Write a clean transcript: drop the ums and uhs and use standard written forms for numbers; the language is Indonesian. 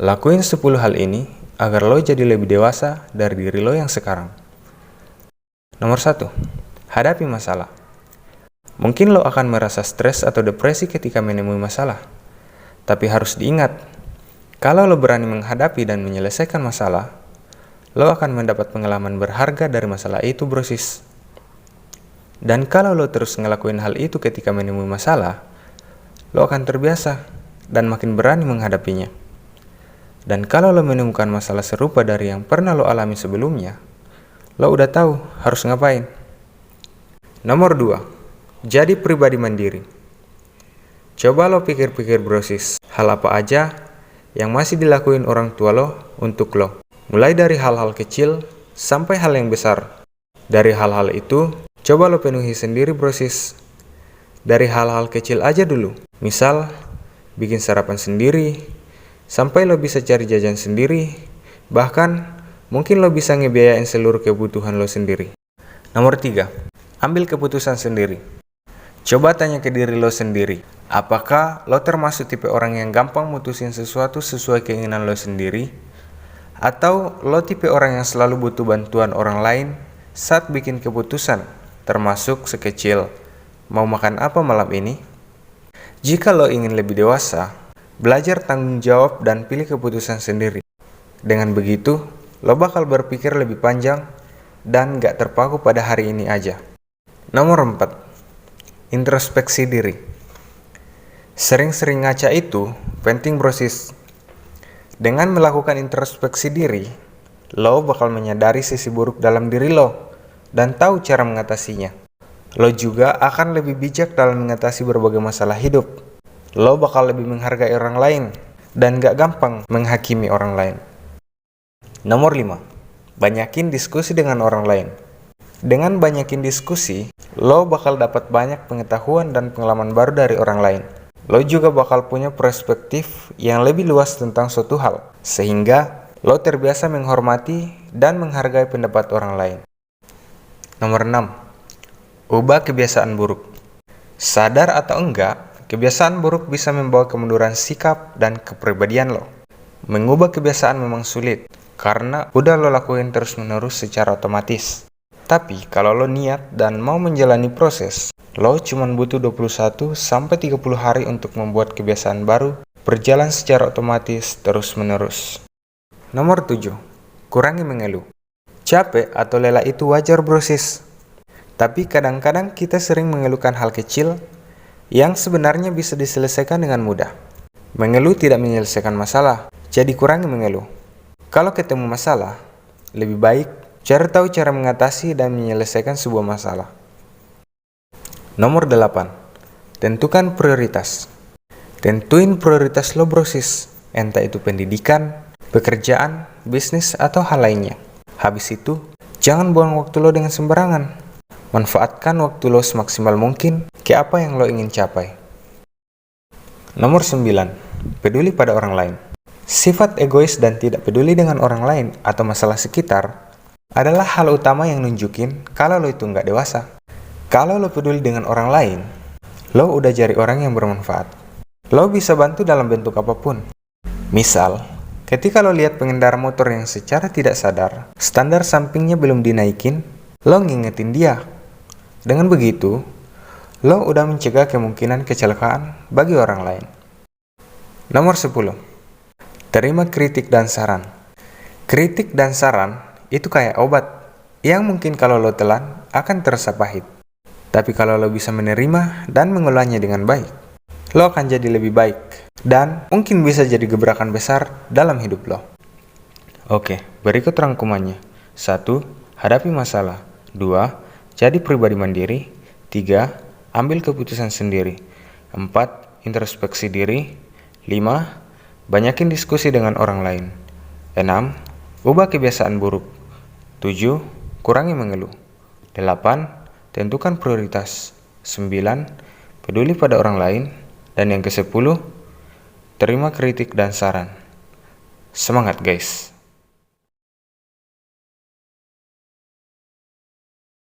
Lakuin 10 hal ini agar lo jadi lebih dewasa dari diri lo yang sekarang. Nomor 1. Hadapi masalah. Mungkin lo akan merasa stres atau depresi ketika menemui masalah. Tapi harus diingat, kalau lo berani menghadapi dan menyelesaikan masalah, lo akan mendapat pengalaman berharga dari masalah itu, brosis. Dan kalau lo terus ngelakuin hal itu ketika menemui masalah, lo akan terbiasa dan makin berani menghadapinya. Dan kalau lo menemukan masalah serupa dari yang pernah lo alami sebelumnya, lo udah tahu harus ngapain. Nomor 2. Jadi pribadi mandiri. Coba lo pikir-pikir, brosis, hal apa aja yang masih dilakuin orang tua lo untuk lo. Mulai dari hal-hal kecil sampai hal yang besar. Dari hal-hal itu, coba lo penuhi sendiri, brosis. Dari hal-hal kecil aja dulu. Misal, bikin sarapan sendiri, sampai lo bisa cari jajan sendiri, bahkan mungkin lo bisa ngebiayain seluruh kebutuhan lo sendiri. Nomor 3. Ambil keputusan sendiri. Coba tanya ke diri lo sendiri, apakah lo termasuk tipe orang yang gampang mutusin sesuatu sesuai keinginan lo sendiri? Atau lo tipe orang yang selalu butuh bantuan orang lain saat bikin keputusan, termasuk sekecil, mau makan apa malam ini? Jika lo ingin lebih dewasa, belajar tanggung jawab dan pilih keputusan sendiri. Dengan begitu, lo bakal berpikir lebih panjang dan gak terpaku pada hari ini aja. Nomor 4. Introspeksi diri. Sering-sering ngaca itu penting, brosis. Dengan melakukan introspeksi diri, lo bakal menyadari sisi buruk dalam diri lo dan tahu cara mengatasinya. Lo juga akan lebih bijak dalam mengatasi berbagai masalah hidup. Lo bakal lebih menghargai orang lain dan gak gampang menghakimi orang lain. Nomor 5. Banyakin diskusi dengan orang lain. Dengan banyakin diskusi, lo bakal dapat banyak pengetahuan dan pengalaman baru dari orang lain. Lo juga bakal punya perspektif yang lebih luas tentang suatu hal, sehingga lo terbiasa menghormati dan menghargai pendapat orang lain. Nomor 6. Ubah kebiasaan buruk. Sadar atau enggak, kebiasaan buruk bisa membawa kemunduran sikap dan kepribadian lo. Mengubah kebiasaan memang sulit, karena udah lo lakuin terus-menerus secara otomatis. Tapi kalau lo niat dan mau menjalani proses, lo cuma butuh 21-30 hari untuk membuat kebiasaan baru berjalan secara otomatis terus-menerus. Nomor 7. Kurangi mengeluh. Capek atau lelah itu wajar, brosis. Tapi kadang-kadang kita sering mengeluhkan hal kecil yang sebenarnya bisa diselesaikan dengan mudah. Mengeluh tidak menyelesaikan masalah, jadi kurangi mengeluh. Kalau ketemu masalah, lebih baik cari tahu cara mengatasi dan menyelesaikan sebuah masalah. Nomor 8. Tentukan prioritas. Tentuin prioritas lo, brosis. Entah itu pendidikan, pekerjaan, bisnis, atau hal lainnya. Habis itu, jangan buang waktu lo dengan sembarangan. Manfaatkan waktu lo semaksimal mungkin ke apa yang lo ingin capai. Nomor 9. Peduli pada orang lain. Sifat egois dan tidak peduli dengan orang lain atau masalah sekitar adalah hal utama yang nunjukin kalau lo itu nggak dewasa. Kalau lo peduli dengan orang lain, lo udah jadi orang yang bermanfaat. Lo bisa bantu dalam bentuk apapun. Misal, ketika lo lihat pengendara motor yang secara tidak sadar, standar sampingnya belum dinaikin, lo ngingetin dia. Dengan begitu, lo udah mencegah kemungkinan kecelakaan bagi orang lain. Nomor 10. Terima kritik dan saran. Kritik dan saran itu kayak obat yang mungkin kalau lo telan akan terasa pahit. Tapi kalau lo bisa menerima dan mengolahnya dengan baik, lo akan jadi lebih baik dan mungkin bisa jadi gebrakan besar dalam hidup lo. Oke, berikut rangkumannya. 1. Hadapi masalah. 2. Jadi pribadi mandiri. 3. Ambil keputusan sendiri. 4. Introspeksi diri. 5. Banyakin diskusi dengan orang lain. 6. Ubah kebiasaan buruk. 7. Kurangi mengeluh. 8. Tentukan prioritas. 9. Peduli pada orang lain. Dan yang ke-10, terima kritik dan saran. Semangat, guys!